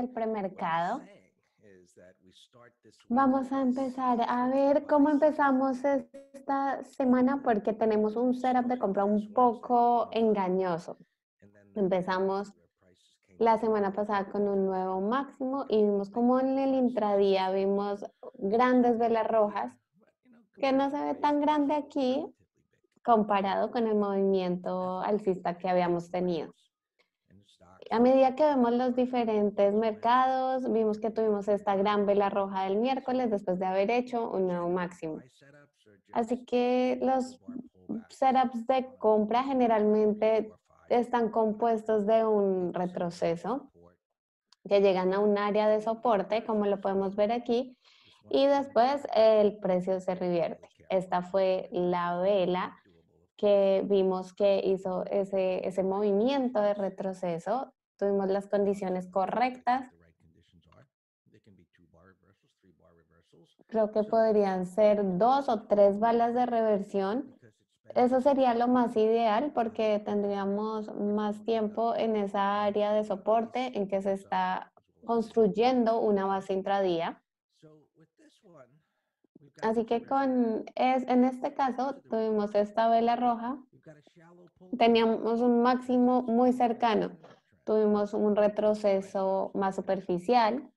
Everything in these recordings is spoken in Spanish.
del premercado. Vamos a empezar a ver cómo empezamos esta semana porque tenemos un setup de compra un poco engañoso. Empezamos la semana pasada con un nuevo máximo y vimos como en el intradía vimos grandes velas rojas que no se ve tan grande aquí comparado con el movimiento alcista que habíamos tenido. A medida que vemos los diferentes mercados, vimos que tuvimos esta gran vela roja del miércoles después de haber hecho un nuevo máximo. Así que los setups de compra generalmente están compuestos de un retroceso que llegan a un área de soporte, como lo podemos ver aquí, y después el precio se revierte. Esta fue la vela que vimos que hizo ese movimiento de retroceso. Tuvimos las condiciones correctas. Creo que podrían ser 2 o 3 balas de reversión. Eso sería lo más ideal porque tendríamos más tiempo en esa área de soporte en que se está construyendo una base intradía. Así que en este caso tuvimos esta vela roja, teníamos un máximo muy cercano, tuvimos un retroceso más superficial.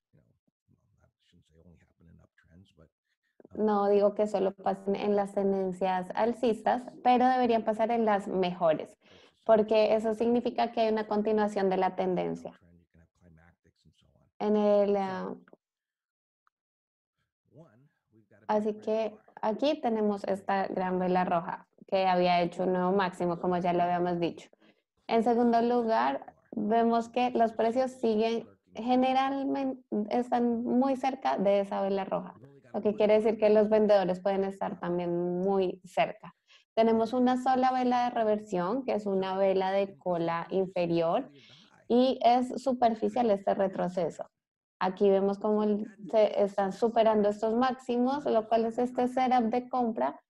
No digo que solo pasen en las tendencias alcistas, pero deberían pasar en las mejores, porque eso significa que hay una continuación de la tendencia. En el, así que aquí tenemos esta gran vela roja que había hecho un nuevo máximo, como ya lo habíamos dicho. En segundo lugar, vemos que los precios siguen generalmente, están muy cerca de esa vela roja, lo que quiere decir que los vendedores pueden estar también muy cerca. Tenemos una sola vela de reversión, que es una vela de cola inferior, y es superficial este retroceso. Aquí vemos cómo se están superando estos máximos, lo cual es este setup de compra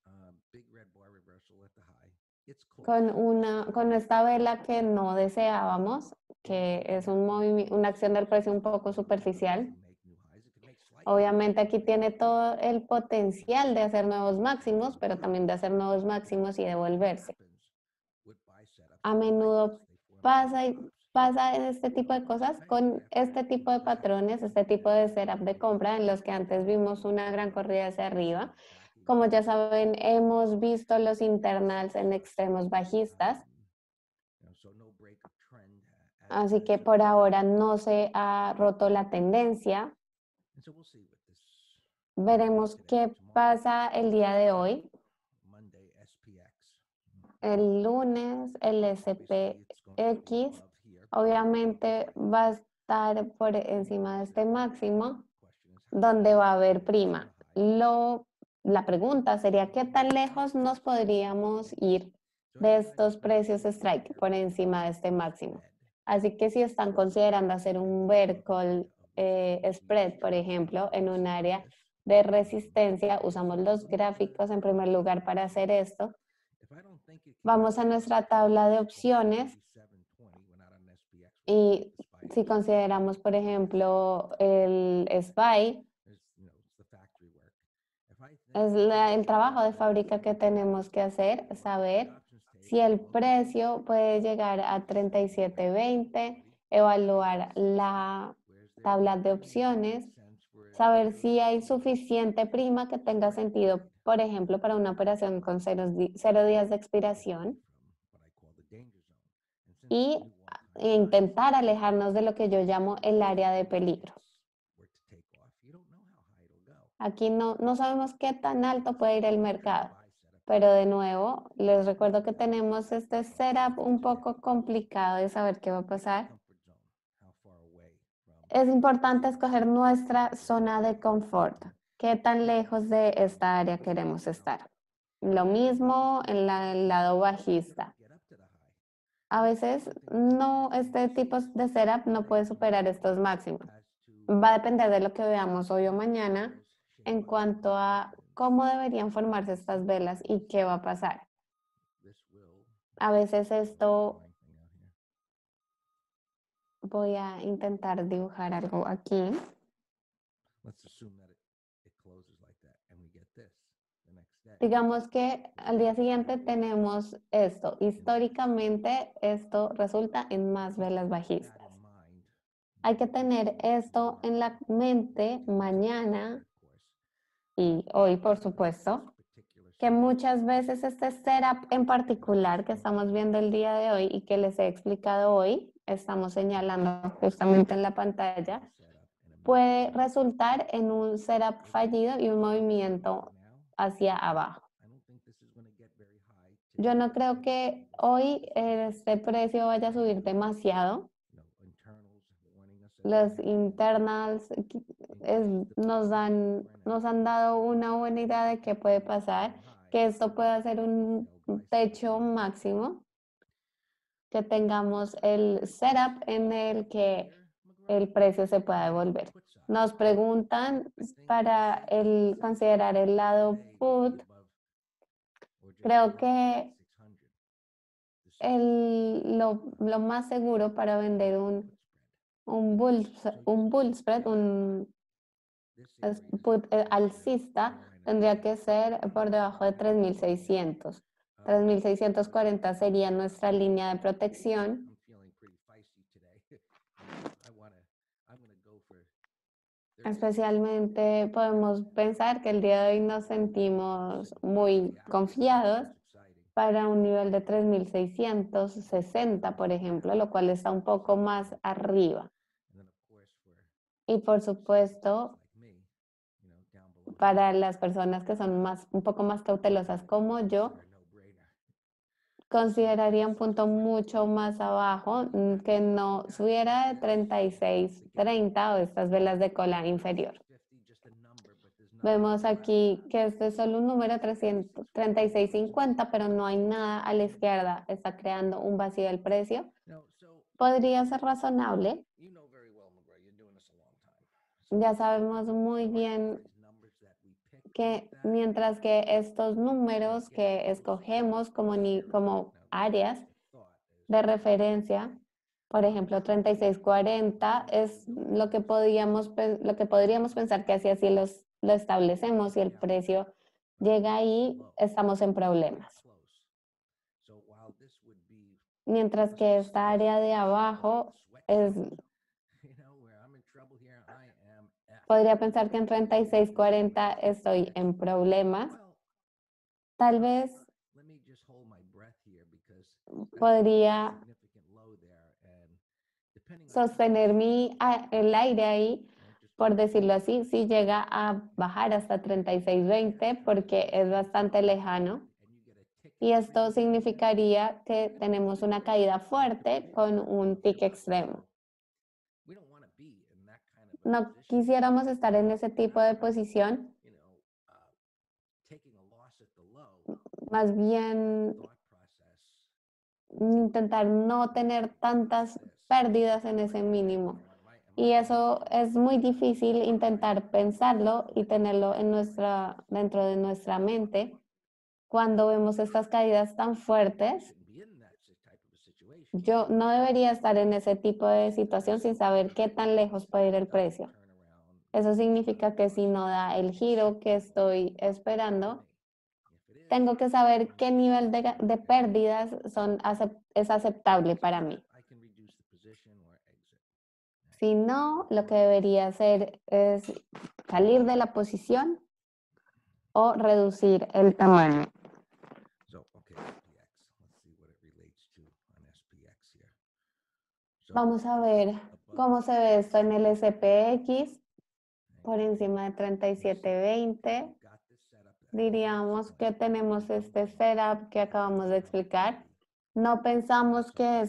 con esta vela que no deseábamos, que es una acción del precio un poco superficial. Obviamente aquí tiene todo el potencial de hacer nuevos máximos, pero también de hacer nuevos máximos y devolverse. A menudo pasa este tipo de cosas con este tipo de patrones, este tipo de setup de compra en los que antes vimos una gran corrida hacia arriba. Como ya saben, hemos visto los internals en extremos bajistas. Así que por ahora no se ha roto la tendencia. Veremos qué pasa el día de hoy. El lunes el SPX obviamente va a estar por encima de este máximo donde va a haber prima. La pregunta sería, ¿qué tan lejos nos podríamos ir de estos precios strike por encima de este máximo? Así que si están considerando hacer un bear call spread, por ejemplo, en un área de resistencia, usamos los gráficos en primer lugar para hacer esto. Vamos a nuestra tabla de opciones y si consideramos, por ejemplo, el SPY, es el trabajo de fábrica que tenemos que hacer, saber si el precio puede llegar a 37.20, evaluar la tabla de opciones, saber si hay suficiente prima que tenga sentido, por ejemplo, para una operación con 0 días de expiración y intentar alejarnos de lo que yo llamo el área de peligro. Aquí no sabemos qué tan alto puede ir el mercado, pero de nuevo, les recuerdo que tenemos este setup un poco complicado de saber qué va a pasar. Es importante escoger nuestra zona de confort. ¿Qué tan lejos de esta área queremos estar? Lo mismo en el lado bajista. A veces este tipo de setup no puede superar estos máximos. Va a depender de lo que veamos hoy o mañana en cuanto a cómo deberían formarse estas velas y qué va a pasar. A veces esto Voy a intentar dibujar algo aquí. Digamos que al día siguiente tenemos esto. Históricamente, esto resulta en más velas bajistas. Hay que tener esto en la mente mañana y hoy, por supuesto, que muchas veces este setup en particular que estamos viendo el día de hoy y que les he explicado hoy, estamos señalando justamente en la pantalla, puede resultar en un setup fallido y un movimiento hacia abajo. Yo no creo que hoy este precio vaya a subir demasiado. Los internals nos han dado una buena idea de qué puede pasar, que esto puede ser un techo máximo, que tengamos el setup en el que el precio se pueda devolver. Nos preguntan para considerar el lado put. Creo que lo más seguro para vender un bull spread, put alcista, tendría que ser por debajo de 3.600. 3.640 sería nuestra línea de protección. Especialmente podemos pensar que el día de hoy nos sentimos muy confiados para un nivel de 3.660, por ejemplo, lo cual está un poco más arriba. Y por supuesto, para las personas que son un poco más cautelosas como yo, consideraría un punto mucho más abajo, que no subiera de 36.30 o estas velas de cola inferior. Vemos aquí que este es solo un número 336.50, pero no hay nada a la izquierda. Está creando un vacío del precio. Podría ser razonable. Ya sabemos muy bien que mientras que estos números que escogemos como áreas de referencia, por ejemplo, 36.40 es lo que podríamos pensar que así lo establecemos y el precio llega ahí, estamos en problemas. Mientras que esta área de abajo podría pensar que en 36.40 estoy en problemas. Tal vez podría sostener el aire ahí, por decirlo así, si llega a bajar hasta 36.20 porque es bastante lejano. Y esto significaría que tenemos una caída fuerte con un tick extremo. No quisiéramos estar en ese tipo de posición. Más bien intentar no tener tantas pérdidas en ese mínimo. Y eso es muy difícil intentar pensarlo y tenerlo dentro de nuestra mente cuando vemos estas caídas tan fuertes. Yo no debería estar en ese tipo de situación sin saber qué tan lejos puede ir el precio. Eso significa que si no da el giro que estoy esperando, tengo que saber qué nivel de pérdidas es aceptable para mí. Si no, lo que debería hacer es salir de la posición o reducir el tamaño. Vamos a ver cómo se ve esto en el SPX por encima de 37.20. Diríamos que tenemos este setup que acabamos de explicar. No pensamos que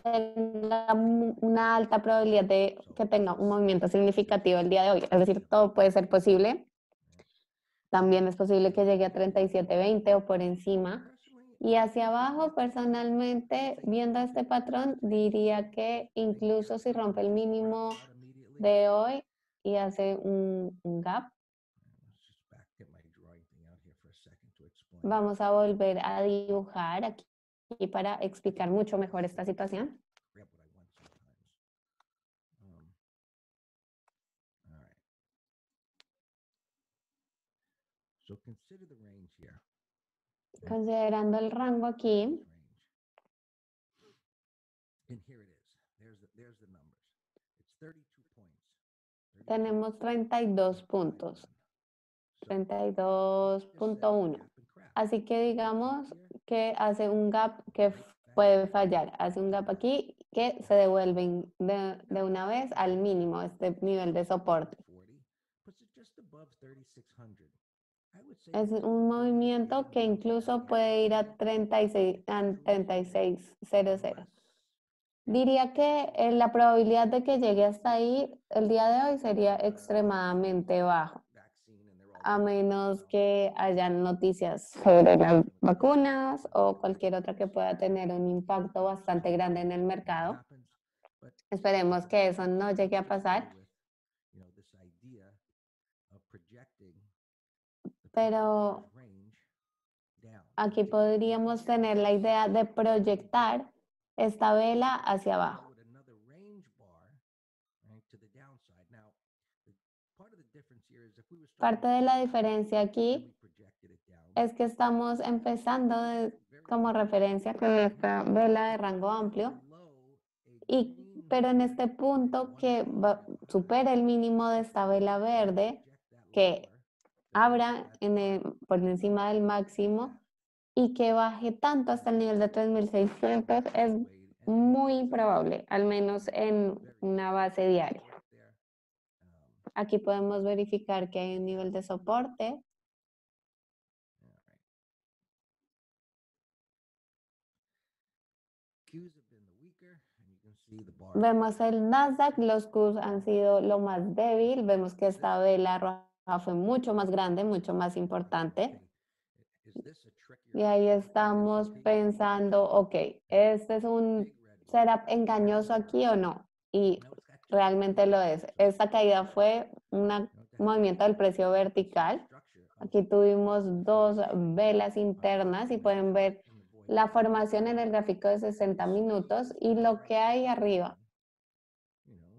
tenga una alta probabilidad de que tenga un movimiento significativo el día de hoy. Es decir, todo puede ser posible. También es posible que llegue a 37.20 o por encima. Y hacia abajo, personalmente, viendo este patrón, diría que incluso si rompe el mínimo de hoy y hace un gap, vamos a volver a dibujar aquí para explicar mucho mejor esta situación. Considerando el rango aquí, tenemos 32 puntos, 32.1. Así que digamos que hace un gap que puede fallar, hace un gap aquí que se devuelven de una vez al mínimo, este nivel de soporte. Es un movimiento que incluso puede ir a 36.00. Diría que la probabilidad de que llegue hasta ahí el día de hoy sería extremadamente bajo, a menos que hayan noticias sobre las vacunas o cualquier otra que pueda tener un impacto bastante grande en el mercado. Esperemos que eso no llegue a pasar, pero aquí podríamos tener la idea de proyectar esta vela hacia abajo. Parte de la diferencia aquí es que estamos empezando como referencia con esta vela de rango amplio, pero en este punto que supera el mínimo de esta vela verde, que abra por encima del máximo y que baje tanto hasta el nivel de 3.600 es muy improbable, al menos en una base diaria. Aquí podemos verificar que hay un nivel de soporte. Vemos el Nasdaq, los Qs han sido lo más débil. Vemos que esta vela roja fue mucho más grande, mucho más importante. Y ahí estamos pensando, ok, ¿este es un setup engañoso aquí o no? Y realmente lo es. Esta caída fue un movimiento del precio vertical. Aquí tuvimos dos velas internas y pueden ver la formación en el gráfico de 60 minutos y lo que hay arriba.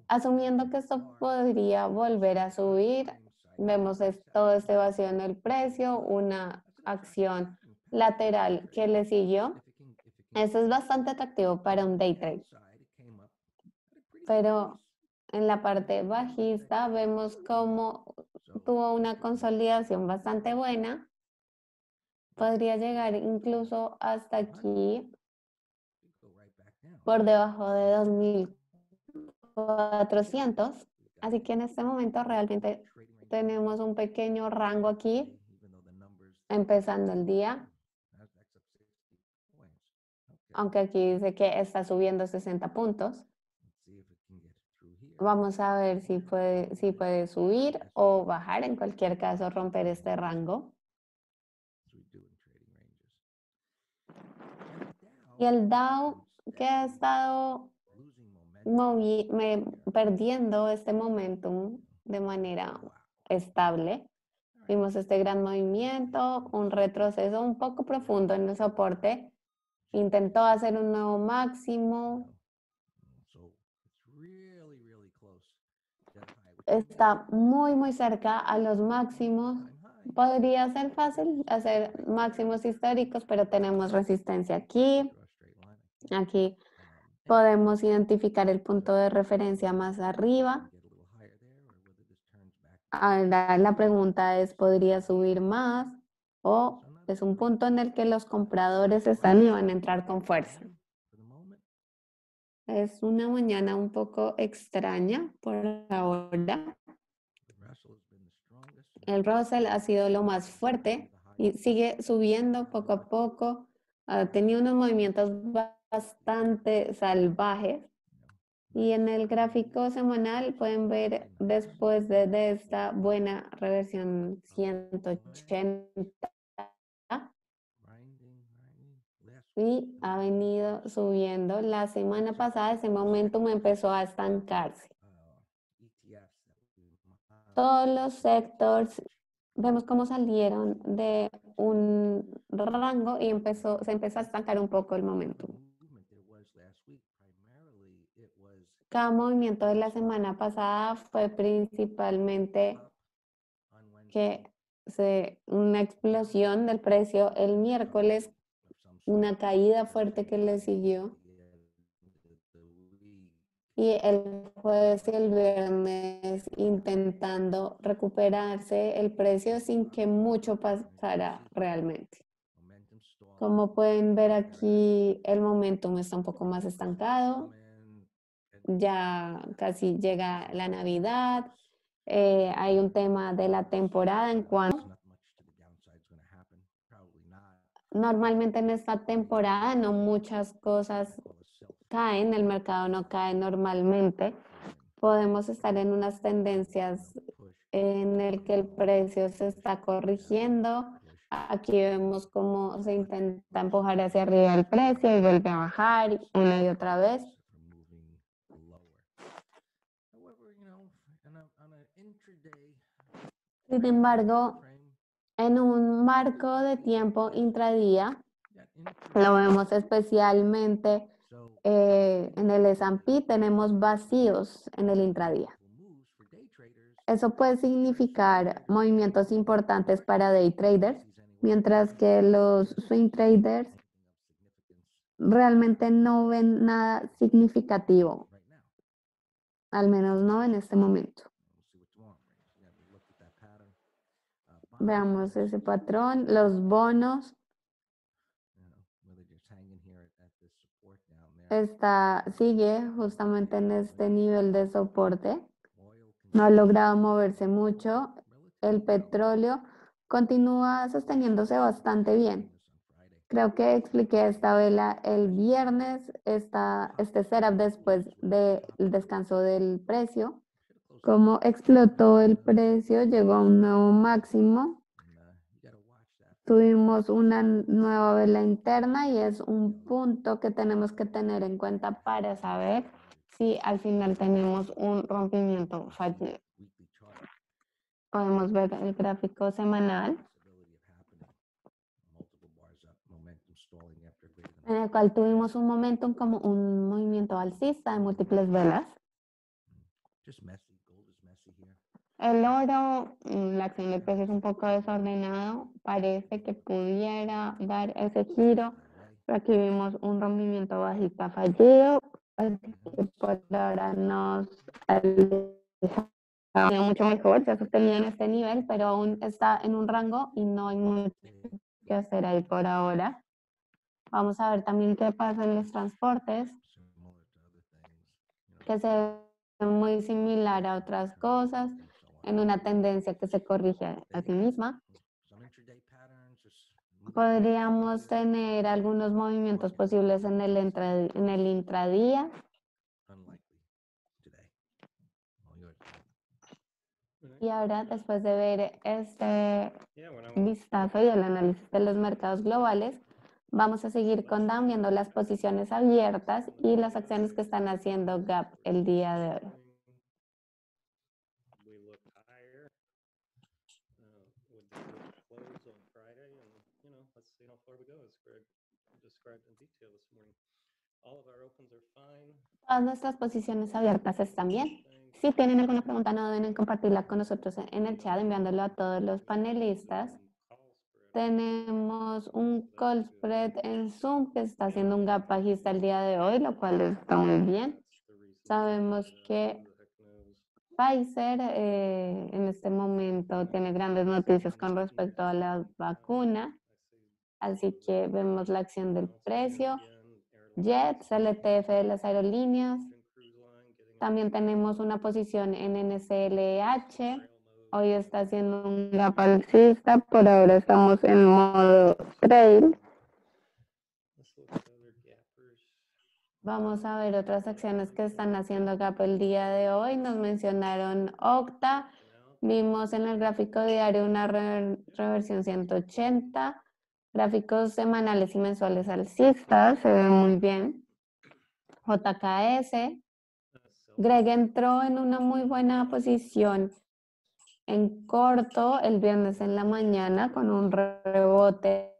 Asumiendo que esto podría volver a subir, vemos todo este vacío en el precio, una acción lateral que le siguió. Eso es bastante atractivo para un day trade. Pero en la parte bajista vemos cómo tuvo una consolidación bastante buena. Podría llegar incluso hasta aquí, por debajo de 2.400. Así que en este momento realmente tenemos un pequeño rango aquí, empezando el día. Aunque aquí dice que está subiendo 60 puntos. Vamos a ver si puede subir o bajar. En cualquier caso, romper este rango. Y el Dow, que ha estado perdiendo este momentum de manera estable. Vimos este gran movimiento, un retroceso un poco profundo en el soporte. Intentó hacer un nuevo máximo. Está muy, muy cerca a los máximos. Podría ser fácil hacer máximos históricos, pero tenemos resistencia aquí. Aquí podemos identificar el punto de referencia más arriba. Ahora la pregunta es, ¿podría subir más? ¿O es un punto en el que los compradores están y van a entrar con fuerza? Es una mañana un poco extraña por ahora. El Russell ha sido lo más fuerte y sigue subiendo poco a poco. Ha tenido unos movimientos bastante salvajes. Y en el gráfico semanal pueden ver después de esta buena reversión 180 y ha venido subiendo. La semana pasada ese momentum empezó a estancarse. Todos los sectores vemos cómo salieron de un rango y se empezó a estancar un poco el momentum. Cada movimiento de la semana pasada fue principalmente que una explosión del precio el miércoles, una caída fuerte que le siguió. Y el jueves y el viernes intentando recuperarse el precio sin que mucho pasara realmente. Como pueden ver aquí, el momentum está un poco más estancado. Ya casi llega la Navidad. Hay un tema de la temporada en cuanto normalmente en esta temporada no muchas cosas caen, el mercado no cae normalmente. Podemos estar en unas tendencias en el que el precio se está corrigiendo. Aquí vemos cómo se intenta empujar hacia arriba el precio y vuelve a bajar una y otra vez. Sin embargo, en un marco de tiempo intradía, lo vemos especialmente en el S&P, tenemos vacíos en el intradía. Eso puede significar movimientos importantes para day traders, mientras que los swing traders realmente no ven nada significativo, al menos no en este momento. Veamos ese patrón, los bonos. Sigue justamente en este nivel de soporte. No ha logrado moverse mucho. El petróleo continúa sosteniéndose bastante bien. Creo que expliqué esta vela el viernes, este setup después del descanso del precio. Cómo explotó el precio, llegó a un nuevo máximo. Tuvimos una nueva vela interna y es un punto que tenemos que tener en cuenta para saber si al final tenemos un rompimiento fallido. Podemos ver el gráfico semanal, en el cual tuvimos un momentum como un movimiento alcista de múltiples velas. El oro, la acción del precio es un poco desordenado, parece que pudiera dar ese giro, pero aquí vimos un rompimiento bajista fallido, así que por ahora nos aleja mucho mejor, se ha sostenido en este nivel, pero aún está en un rango y no hay mucho que hacer ahí por ahora. Vamos a ver también qué pasa en los transportes, que se ve muy similar a otras cosas, en una tendencia que se corrige a sí misma. Podríamos tener algunos movimientos posibles en el intradía. Y ahora, después de ver este vistazo y el análisis de los mercados globales, vamos a seguir con Dan viendo las posiciones abiertas y las acciones que están haciendo gap el día de hoy. Todas nuestras posiciones abiertas están bien. Si tienen alguna pregunta, no duden en compartirla con nosotros en el chat, enviándolo a todos los panelistas. Tenemos un call spread en Zoom que está haciendo un gap bajista el día de hoy, lo cual está muy bien. Sabemos que Pfizer en este momento tiene grandes noticias con respecto a la vacuna, así que vemos la acción del precio. Jets, el ETF de las aerolíneas. También tenemos una posición en NSLH. Hoy está haciendo un gap alcista, por ahora estamos en modo trail. Vamos a ver otras acciones que están haciendo gap el día de hoy. Nos mencionaron Octa. Vimos en el gráfico diario una reversión 180. Gráficos semanales y mensuales alcistas. Se ve muy bien. JKS. Greg entró en una muy buena posición en corto el viernes en la mañana con un rebote.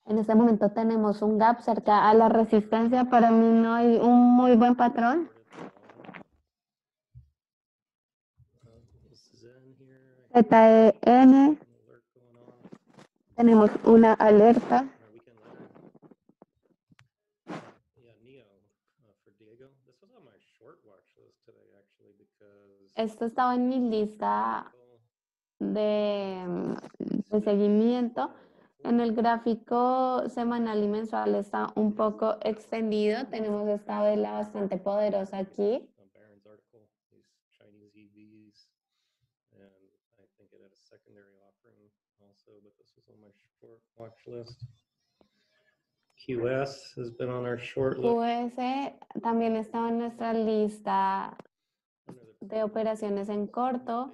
En este momento tenemos un gap cerca a la resistencia. Para mí no hay un muy buen patrón. ZN, tenemos una alerta. Esto estaba en mi lista de seguimiento. En el gráfico semanal y mensual está un poco extendido. Tenemos esta vela bastante poderosa aquí. QS has been on our short list. QS también estaba en nuestra lista de operaciones en corto.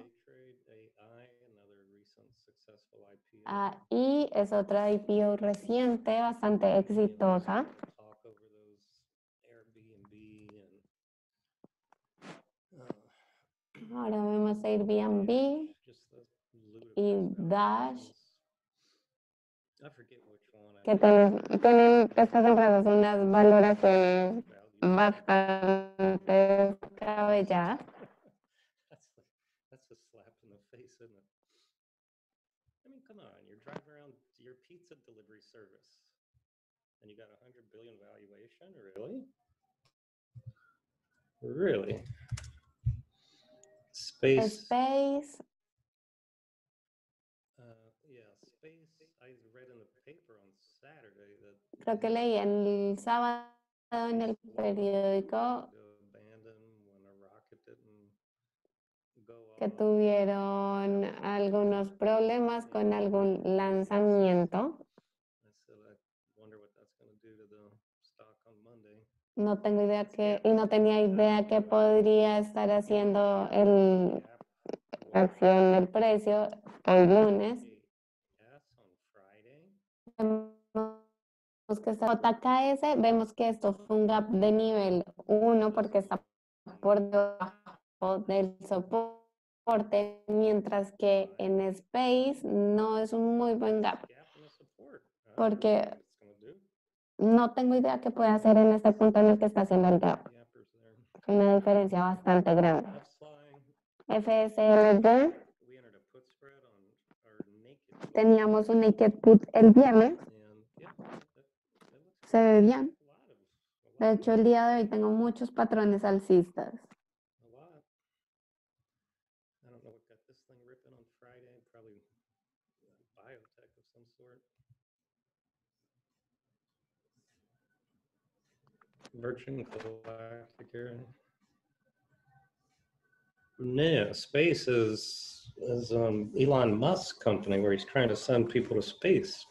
Y es otra IPO reciente, bastante exitosa. Ahora vemos Airbnb y Dash. Que tienen estas empresas unas valoraciones bastante descabelladas. That's a slap in the face, isn't it? I mean, come on, you're driving around your pizza delivery service and you got 100 billion valuation, really? Really? Space. Space. Yeah, Space. I read in the paper on Saturday that. Creo que leí el sábado en el periódico que tuvieron algunos problemas con algún lanzamiento. No tengo idea no tenía idea que podría estar haciendo la acción del precio hoy lunes. Vemos que está JKS, vemos que esto fue un gap de nivel 1 porque está por debajo del soporte, mientras que en Space no es un muy buen gap, porque no tengo idea qué puede hacer en este punto en el que está haciendo el gap. Es una diferencia bastante grande. FSLD, teníamos un naked put el viernes, se ve bien. De hecho, el día de hoy tengo muchos patrones alcistas. Virgin Galactic Air. No, Space is Elon Musk's company where he's trying to send people to space.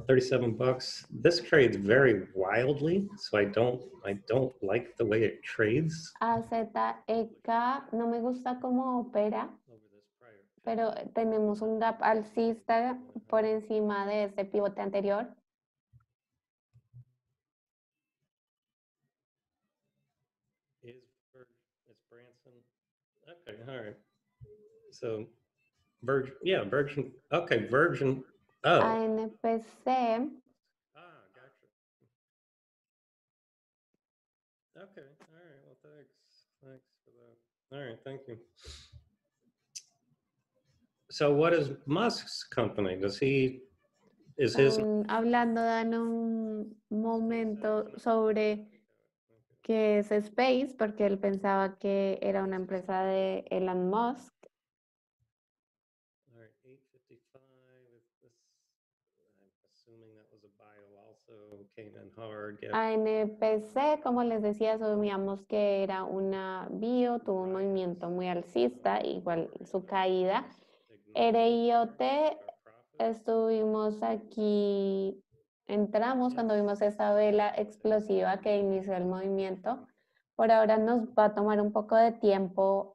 37 bucks. This trades very wildly, so I don't like the way it trades. AZEK no me gusta cómo opera, pero tenemos un gap alcista por encima de este pivote anterior. It's Branson. Okay, all right. So Virgin. Okay, Virgin. Oh. ANPC. Gotcha. Okay, all right. Well, thanks for that. All right, thank you. So, what is Musk's company? Hablando en un momento sobre qué es Space, porque él pensaba que era una empresa de Elon Musk. ANPC, como les decía, asumíamos que era una bio, tuvo un movimiento muy alcista, igual su caída. RIOT, estuvimos aquí, entramos cuando vimos esta vela explosiva que inició el movimiento. Por ahora nos va a tomar un poco de tiempo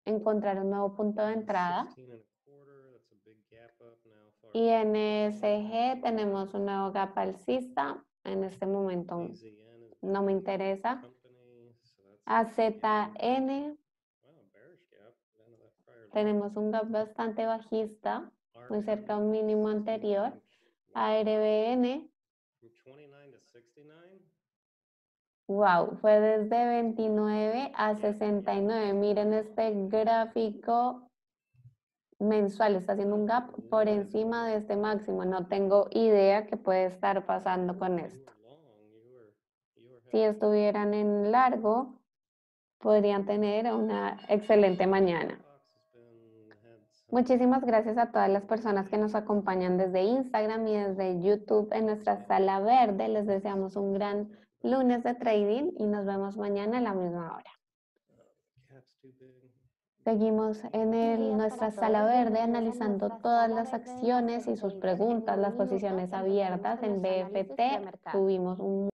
encontrar un nuevo punto de entrada. Y en ESG tenemos un nuevo gap alcista. En este momento no me interesa. AZN tenemos un gap bastante bajista. muy cerca a un mínimo anterior. ARBN, From 29 to 69. wow, fue desde 29 a 69. Miren este gráfico mensual, está haciendo un gap por encima de este máximo. No tengo idea qué puede estar pasando con esto. Si estuvieran en largo, podrían tener una excelente mañana. Muchísimas gracias a todas las personas que nos acompañan desde Instagram y desde YouTube en nuestra sala verde. Les deseamos un gran lunes de trading y nos vemos mañana a la misma hora. Seguimos en nuestra sala verde analizando todas las acciones y sus preguntas, las posiciones abiertas en BFT. Tuvimos un